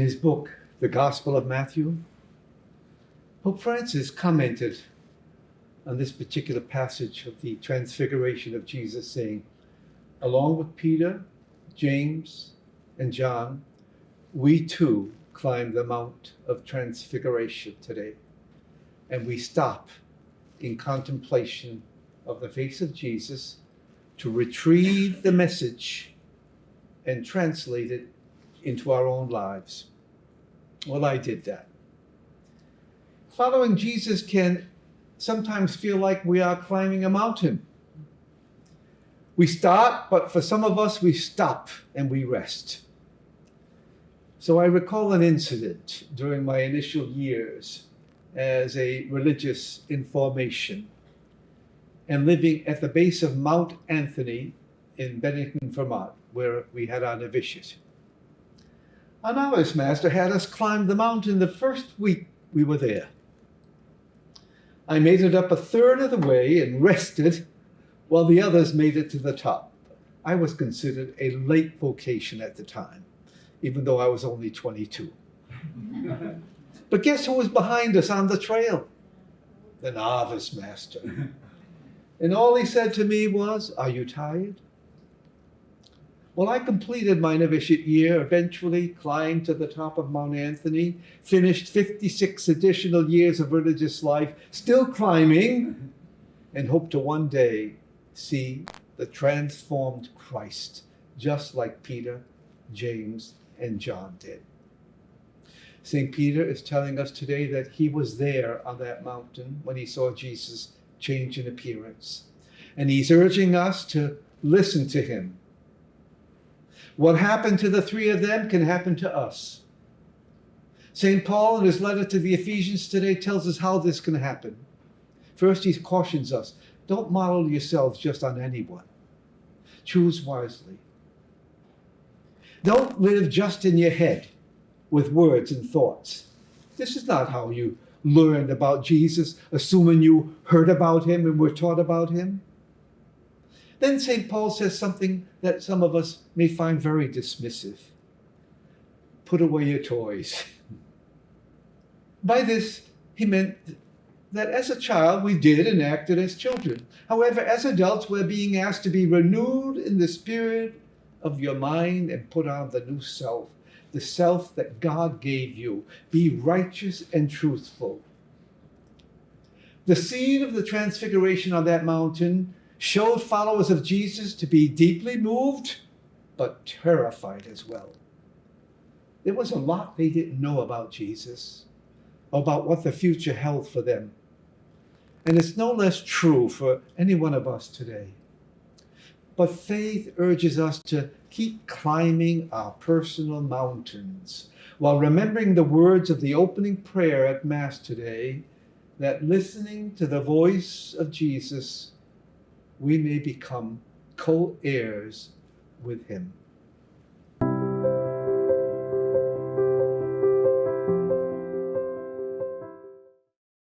his book, The Gospel of Matthew, Pope Francis commented on this particular passage of the transfiguration of Jesus, saying, along with Peter, James, and John, we too climb the Mount of Transfiguration today, and we stop in contemplation of the face of Jesus to retrieve the message and translate it into our own lives. Well, I did that. Following Jesus can sometimes feel like we are climbing a mountain. We start, but for some of us, we stop and we rest. So I recall an incident during my initial years as a religious in formation and living at the base of Mount Anthony in Bennington, Vermont, where we had our novitiate. Our novice master had us climb the mountain the first week we were there. I made it up a third of the way and rested while the others made it to the top. I was considered a late vocation at the time, even though I was only 22. But guess who was behind us on the trail? The novice master. And all he said to me was, "Are you tired?" Well, I completed my novitiate year, eventually climbed to the top of Mount Anthony, finished 56 additional years of religious life, still climbing, and hope to one day see the transformed Christ, just like Peter, James, and John did. St. Peter is telling us today that he was there on that mountain when he saw Jesus change in appearance. And he's urging us to listen to him. What happened to the three of them can happen to us. St. Paul, in his letter to the Ephesians today, tells us how this can happen. First, he cautions us, don't model yourselves just on anyone. Choose wisely. Don't live just in your head with words and thoughts. This is not how you learned about Jesus, assuming you heard about him and were taught about him. Then St. Paul says something that some of us may find very dismissive. Put away your toys. By this, he meant that as a child, we did and acted as children. However, as adults, we're being asked to be renewed in the spirit of your mind and put on the new self, the self that God gave you. Be righteous and truthful. The scene of the transfiguration on that mountain showed followers of Jesus to be deeply moved, but terrified as well. There was a lot they didn't know about Jesus, about what the future held for them. And it's no less true for any one of us today. But faith urges us to keep climbing our personal mountains while remembering the words of the opening prayer at Mass today, that listening to the voice of Jesus, we may become co-heirs with him.